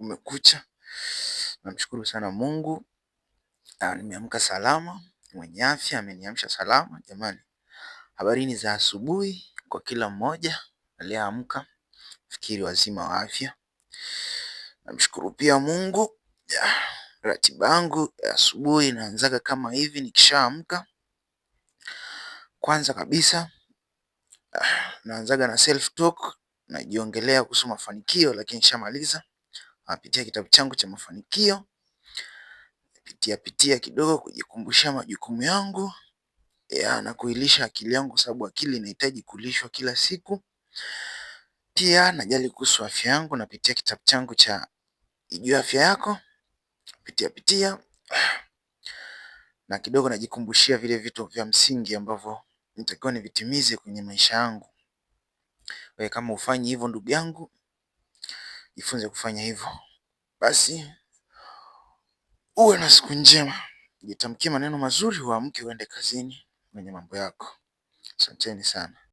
kumekucha. Namshukuru sana Mungu. Nimeamka salama, mwenye afya ameniamsha salama. Jamani, habarini za asubuhi kwa kila mmoja aliyeamka, fikiri wazima wa afya. Namshukuru pia Mungu. Ratiba yangu ya asubuhi inaanzaga kama hivi. Nikishaamka, kwanza kabisa naanzaga na self talk, najiongelea kuhusu mafanikio, lakini nishamaliza napitia kitabu changu cha mafanikio, pitia kidogo kujikumbushia majukumu yangu na kuilisha akili yangu, sababu akili inahitaji kulishwa kila siku. Pia najali kuhusu afya yangu, napitia kitabu changu cha Ijue Afya Yako, pitia na kidogo najikumbushia vile vitu vya msingi ambavyo nitakiwa nivitimize kwenye maisha yangu. Wewe kama ufanyi hivyo, ndugu yangu, jifunze kufanya hivyo. Basi uwe na siku njema. Jitamkie maneno mazuri, uamke uende kazini kwenye mambo yako. Asanteni sana.